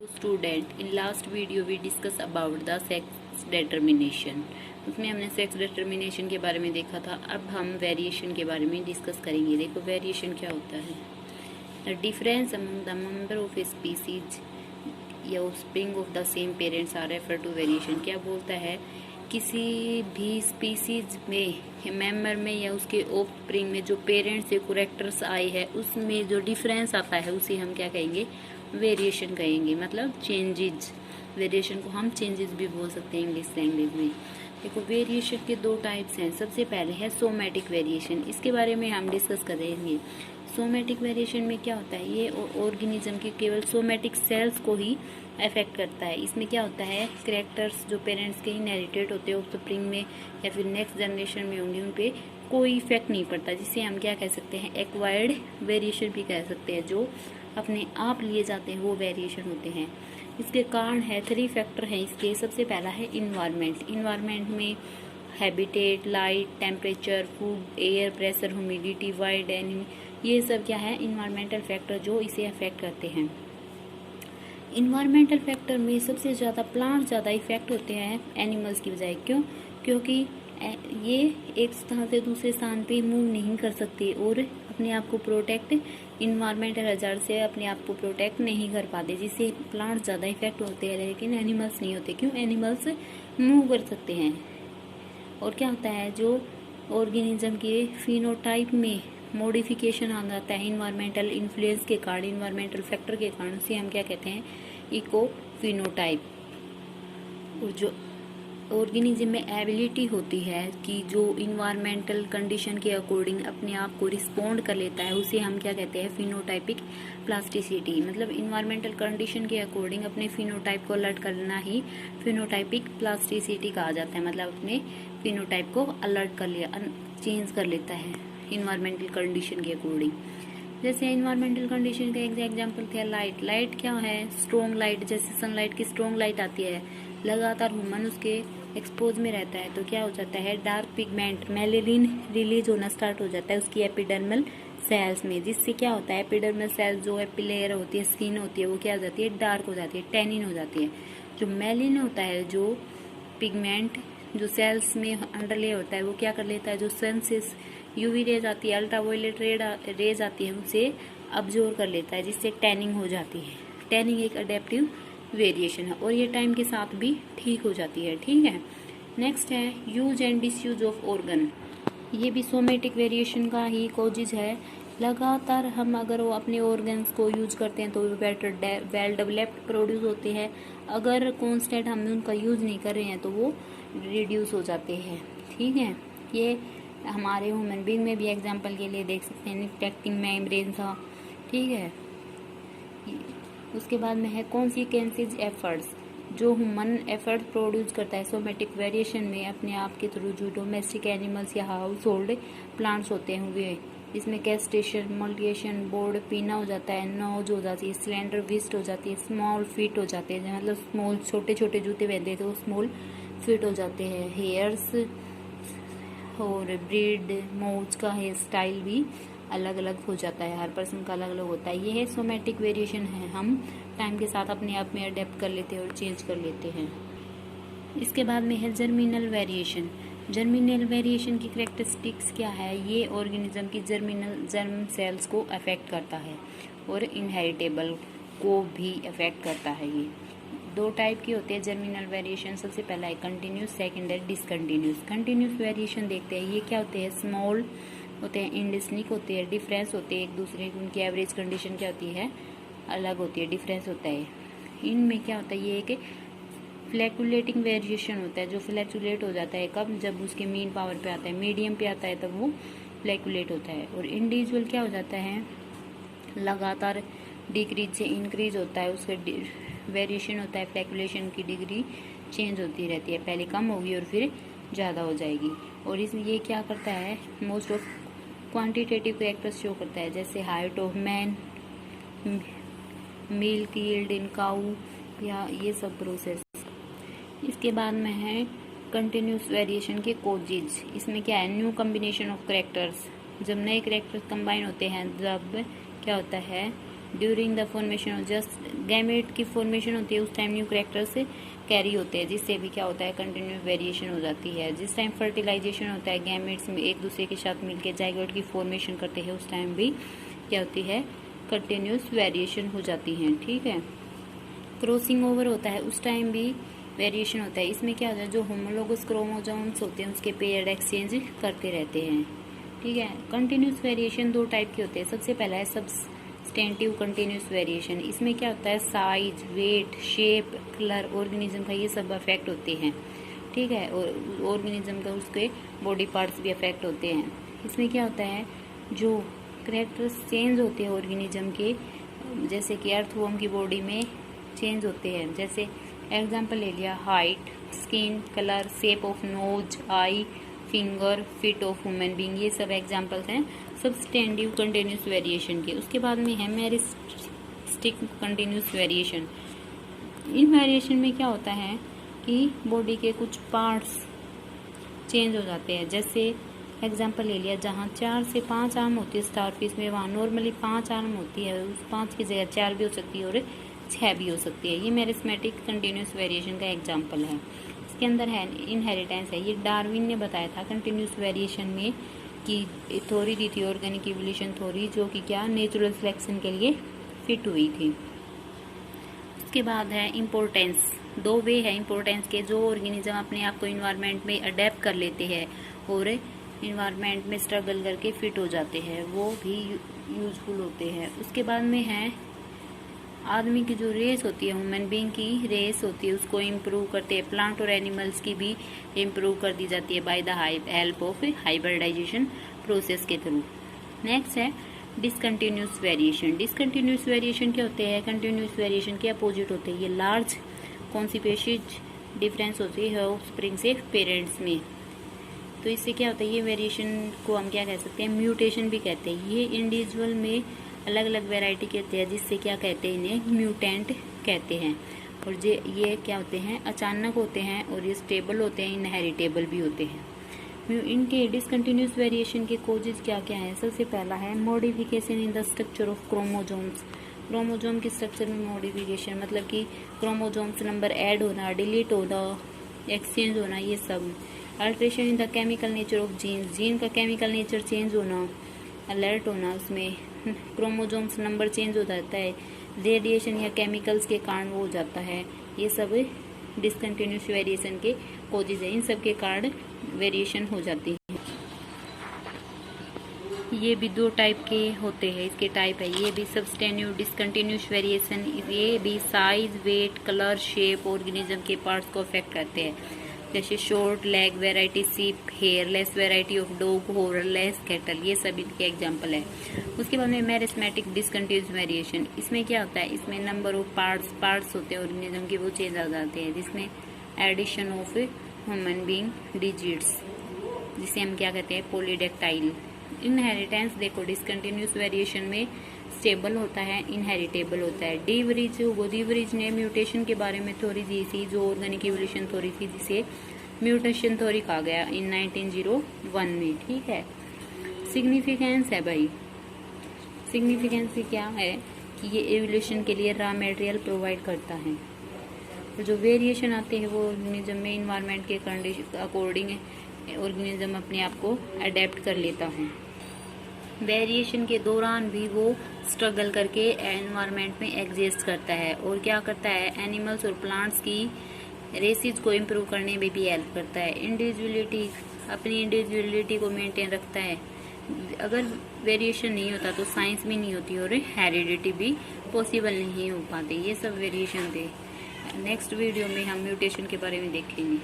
Student, in last video we discuss about the sex determination. उसमें हमने sex determination के बारे में देखा था। अब हम वेरिएशन के बारे में डिस्कस करेंगे। देखो वेरिएशन क्या होता है। The difference among the member of a species या offspring of the same parents are refer to variation. क्या बोलता है, किसी भी स्पीसीज में मेंबर में या उसके ऑफस्प्रिंग में जो पेरेंट्स से कैरेक्टर्स आए हैं उसमें जो डिफरेंस आता है उसे हम क्या कहेंगे, वेरिएशन कहेंगे। मतलब चेंजेज, वेरिएशन को हम चेंजेस भी बोल सकते हैं इंग्लिश लैंग्वेज में। देखो वेरिएशन के दो टाइप्स हैं। सबसे पहले है सोमैटिक वेरिएशन, इसके बारे में हम डिस्कस करेंगे। सोमैटिक वेरिएशन में क्या होता है, ये ऑर्गेनिज्म के केवल सोमैटिक सेल्स को ही अफेक्ट करता है। इसमें क्या होता है, कैरेक्टर्स जो पेरेंट्स के इनहेरिटेड होते हैं ऑफस्प्रिंग में या फिर नेक्स्ट जनरेशन में होंगे उन पे कोई इफेक्ट नहीं पड़ता, जिसे हम क्या कह सकते हैं, एक्वायर्ड वेरिएशन भी कह सकते हैं। जो अपने आप लिए जाते हैं वो वेरिएशन होते हैं। इसके कारण है, 3 फैक्टर हैं इसके। सबसे पहला है इन्वायरमेंट। इन्वायरमेंट में habitat, light, temperature, food, air, pressure, humidity, wide enemy, ये सब क्या है, इन्वायरमेंटल फैक्टर जो इसे अफेक्ट करते हैं। इन्वायरमेंटल फैक्टर में सबसे ज़्यादा प्लांट ज़्यादा इफेक्ट होते हैं एनिमल्स की बजाय। क्यों? क्योंकि ये एक स्थान से दूसरे स्थान पे मूव नहीं कर सकते और अपने आप को प्रोटेक्ट, इन्वायरमेंटल हजार्ड से अपने आप को प्रोटेक्ट नहीं कर पाते, जिससे प्लांट ज़्यादा इफेक्ट होते हैं लेकिन एनिमल्स नहीं होते। क्यों? एनिमल्स मूव कर सकते हैं। और क्या होता है, जो ऑर्गेनिज्म के फिनोटाइप में मॉडिफिकेशन आ जाता है इन्वायरमेंटल इन्फ्लुएंस के कारण, इन्वायरमेंटल फैक्टर के कारण, उसे हम क्या कहते हैं, इको फिनोटाइप। और जो ऑर्गेनिज्म में एबिलिटी होती है कि जो इन्वायरमेंटल कंडीशन के अकॉर्डिंग अपने आप को रिस्पॉन्ड कर लेता है, उसे हम क्या कहते हैं, फिनोटाइपिक प्लास्टिसिटी। मतलब इन्वायरमेंटल कंडीशन के अकॉर्डिंग अपने फिनोटाइप को अलर्ट करना ही फिनोटाइपिक प्लास्टिसिटी कहा जाता है। मतलब अपने फिनोटाइप को अलर्ट कर लिया, चेंज कर लेता है इन्वायरमेंटल कंडीशन के अकॉर्डिंग। जैसे इन्वायरमेंटल कंडीशन का एक एग्जाम्पल था लाइट। लाइट क्या है, स्ट्रॉन्ग लाइट, जैसे सनलाइट की स्ट्रॉन्ग लाइट आती है, लगातार ह्यूमन उसके एक्सपोज में रहता है तो क्या हो जाता है, डार्क पिगमेंट मेलेनिन रिलीज होना स्टार्ट हो जाता है उसकी एपिडर्मल सेल्स में, जिससे क्या होता है, एपिडर्मल सेल्स जो एपिलेयर होती है, स्किन होती है, वो क्या हो जाती है, डार्क हो जाती है, टैनिन हो जाती है। जो मेलिन होता है, जो पिगमेंट जो सेल्स में अंडरलेयर होता है, वो क्या कर लेता है, जो सन से यूवी रेज आती है, अल्ट्रावायलेट रेज आती है, उसे अब्जॉर्ब कर लेता है, जिससे टैनिंग हो जाती है। टैनिंग एक अडेप्टिव वेरिएशन है और ये टाइम के साथ भी ठीक हो जाती है। ठीक है, नेक्स्ट है use and disuse of organ. ये भी सोमेटिक वेरिएशन का ही कॉजेज है। लगातार हम अगर वो अपने ऑर्गन्स को यूज करते हैं तो वो बेटर वेल डेवलप्ड प्रोड्यूस होते हैं। अगर कॉन्स्टेंट हम उनका यूज नहीं कर रहे हैं तो वो रिड्यूस हो जाते हैं। ठीक है, ये हमारे ह्यूमन बीइंग में भी एग्जांपल के लिए देख सकते हैं, निकटेक्टिंग मेम्ब्रेन था। ठीक है, उसके बाद में है कॉन्सिक्वेंसेज एफर्ट्स। जो ह्यूमन एफर्ट प्रोड्यूस करता है सोमेटिक वेरिएशन में अपने आप के थ्रू, जो डोमेस्टिक एनिमल्स या हाउस होल्ड प्लांट्स होते हैं वे, इसमें कैस्टेशन, मल्टिएशन, बोर्ड पीना हो जाता है, नोज हो जाती है, सिलेंडर विस्ट हो जाती है, स्मॉल फीट हो जाते हैं, मतलब स्मॉल छोटे छोटे जूते पहनते थे वो स्मॉल फीट हो जाते हैं, हेयर्स और ब्रीड मोज का हेयर स्टाइल भी अलग अलग हो जाता है, हर पर्सन का अलग अलग होता है। ये है सोमेटिक वेरिएशन है, हम टाइम के साथ अपने आप में अडेप्ट कर लेते हैं और चेंज कर लेते हैं। इसके बाद में है जर्मिनल वेरिएशन। जर्मिनल वेरिएशन की कैरेक्टरिस्टिक्स क्या है, ये ऑर्गेनिज्म की जर्मिनल जर्म सेल्स को अफेक्ट करता है और इनहेरिटेबल को भी अफेक्ट करता है। ये 2 टाइप की होते हैं जर्मिनल वेरिएशन। सबसे पहला है कंटिन्यूस, सेकेंड है डिसकंटिन्यूस। कंटिन्यूस वेरिएशन देखते हैं, ये क्या होते हैं, स्मॉल होते हैं, इंडिस्टिंक्ट होते हैं, डिफरेंस होते हैं एक दूसरे की, उनकी एवरेज कंडीशन क्या होती है, अलग होती है, डिफरेंस होता है। इनमें क्या होता है, ये एक फ्लैक्चुलेटिंग वेरिएशन होता है, जो फ्लैक्चुलेट हो जाता है कब, जब उसके मीन पावर पे आता है, मीडियम पे आता है तब वो फ्लैक्चुलेट होता है। और इंडिविजुअल क्या हो जाता है, लगातार डिक्रीज से इंक्रीज होता है, उसका वेरिएशन होता है, फ्लैक्चुलेशन की डिग्री चेंज होती रहती है, पहले कम होगी और फिर ज़्यादा हो जाएगी। और इसमें ये क्या करता है, most of quantitative characters show करता है, जैसे height of man, milk yield in cow, या ये सब प्रोसेस। इसके बाद में है कंटिन्यूस वेरिएशन के कॉजेज। इसमें क्या है, न्यू कॉम्बिनेशन ऑफ कैरेक्टर्स। जब नए कैरेक्टर्स कंबाइन होते हैं जब क्या होता है, during the formation of just gamete की फॉर्मेशन होती है उस टाइम न्यू कैरेक्टर्स कैरी होते हैं, जिससे भी क्या होता है कंटिन्यूस वेरिएशन हो जाती है। जिस टाइम फर्टिलाइजेशन होता है गैमेट्स में एक दूसरे के साथ मिलकर जाइगोट की फॉर्मेशन करते हैं उस टाइम भी क्या होती है कंटिन्यूस वेरिएशन हो जाती है। ठीक है, क्रॉसिंग ओवर होता है उस टाइम भी वेरिएशन होता है। इसमें क्या होता है जो होमोलोगस क्रोमोसोम्स होते हैं उसके पेयर एक्सचेंज करते रहते हैं। ठीक है, कंटिन्यूस वेरिएशन दो टाइप के होते हैं। सबसे पहला है सब्सटेंटिव कंटिन्यूस वेरिएशन। इसमें क्या होता है size, weight, shape, colour organism का ये सब अफेक्ट होते हैं। ठीक है, और ऑर्गेनिज्म का उसके बॉडी पार्ट्स भी अफेक्ट होते हैं। इसमें क्या होता है जो कैरेक्टर्स चेंज होते हैं ऑर्गेनिज्म के, जैसे कि अर्थवॉर्म की बॉडी में चेंज होते हैं। जैसे एग्जाम्पल ले लिया height, skin colour, shape of nose, I, finger, fit of human being, ये सब एग्जांपल्स हैं सब्सटेंटिव कंटिन्यूस वेरिएशन के। उसके बाद में है मेरिस्टिक कंटिन्यूस वेरिएशन। इन वेरिएशन में क्या होता है कि बॉडी के कुछ पार्ट्स चेंज हो जाते हैं। जैसे एग्जाम्पल ले लिया जहाँ 4 से 5 आर्म होती है स्टारफिश में, वहाँ नॉर्मली 5 आर्म होती है, उस 5 की जगह 4 भी हो सकती है और 6 भी हो सकती है। ये मेरिस्मेटिक कंटिन्यूस वेरिएशन का एग्जाम्पल है। इसके अंदर है इनहेरिटेंस है। ये डार्विन ने बताया था कंटिन्यूस वेरिएशन में कि थ्योरी दी थी ऑर्गेनिक इवोल्यूशन थ्योरी, जो कि क्या नेचुरल सिलेक्शन के लिए फिट हुई थी। उसके बाद है इम्पोर्टेंस। दो वे है इम्पोर्टेंस के, जो ऑर्गेनिज्म अपने आप को इन्वायरमेंट में अडेप्ट कर लेते हैं और इन्वायरमेंट में स्ट्रगल करके फिट हो जाते हैं, वो भी यूजफुल होते हैं। उसके बाद में है आदमी की जो रेस होती है, ह्यूमन बीइंग की रेस होती है, उसको इम्प्रूव करते हैं। प्लांट और एनिमल्स की भी इम्प्रूव कर दी जाती है by the help of hybridisation process के थ्रू। नेक्स्ट है डिसकंटिन्यूस वेरिएशन। डिसकंटिन्यूस वेरिएशन क्या होते हैं? कंटिन्यूस वेरिएशन के अपोजिट होते हैं। ये लार्ज कॉन्सिपेशिज डिफरेंस होती है ऑफस्प्रिंग से पेरेंट्स में। तो इससे क्या होता है, ये वेरिएशन को हम क्या कह सकते हैं, म्यूटेशन भी कहते हैं। ये इंडिविजुअल में अलग अलग वैरायटी के होते हैं, जिससे क्या कहते हैं, इन्हें म्यूटेंट कहते हैं। और ये क्या होते हैं, अचानक होते हैं और ये स्टेबल होते हैं, इनहेरिटेबल भी होते हैं। इनके डिसकंटिन्यूस वेरिएशन के कोजेज क्या क्या हैं? सबसे पहला है modification in the structure of chromosomes. Chromosome के स्ट्रक्चर में मॉडिफिकेशन मतलब कि क्रोमोजोम्स नंबर ऐड होना, डिलीट होना, एक्सचेंज होना, ये सब। Alteration in the chemical nature of genes, gene का केमिकल नेचर चेंज होना, अलर्ट होना, उसमें क्रोमोजोम्स नंबर चेंज हो जाता है, रेडिएशन या केमिकल्स के कारण वो हो जाता है। ये सब डिसकंटिन्यूस वेरिएशन के कोजेज है। इन सब के कारण वेरिएशन हो जाती है। ये भी दो टाइप के होते हैं, इसके टाइप है। ये भी सब्सटेंटिव डिसकंटिन्यूस वेरिएशन, ये भी size, weight, colour, shape organism के पार्ट्स को अफेक्ट करते हैं। जैसे short leg variety sheep, hairless variety of dog, hornless cattle, ये सब इनके एग्जांपल है। उसके बाद में मेरिस्मेटिक डिसकंटिन्यूस वेरिएशन। इसमें क्या होता है, इसमें नंबर ऑफ पार्ट्स होते हैं ऑर्गेनिज्म के, वो चेंज हो जाते हैं, जिसमें addition of human being digits, जिसे हम क्या कहते हैं, पॉलीडेक्टाइल। इनहेरिटेंस देखो, डिसकंटिन्यूस वेरिएशन में स्टेबल होता है, इनहेरिटेबल होता है। डीवरीज ने म्यूटेशन के बारे में थ्योरी दी थी, जो ऑर्गेनिक इवोल्यूशन थ्योरी थी, जिसे म्यूटेशन थ्योरी कहा गया इन 1901 में। ठीक है, सिग्निफिकेंस है भाई, सिग्निफिकेंस क्या है कि ये इवोल्यूशन के लिए रॉ मटेरियल प्रोवाइड करता है। तो जो वेरिएशन आते हैं वो ऑर्गेनिज्म में इन्वायरमेंट के कंडीशन अकॉर्डिंग ऑर्गेनिज्म अपने आप को अडेप्ट कर लेता है। वेरिएशन के दौरान भी वो स्ट्रगल करके एनवायरनमेंट में एग्जिस्ट करता है, और क्या करता है, एनिमल्स और प्लांट्स की रेसिस को इम्प्रूव करने में भी हेल्प करता है। इंडिविजुअलिटी, अपनी इंडिविजुअलिटी को मेंटेन रखता है। अगर वेरिएशन नहीं होता तो साइंस भी नहीं होती और हेरिडिटी भी पॉसिबल नहीं हो पाती। ये सब वेरिएशन थे। नेक्स्ट वीडियो में हम म्यूटेशन के बारे में देखेंगे।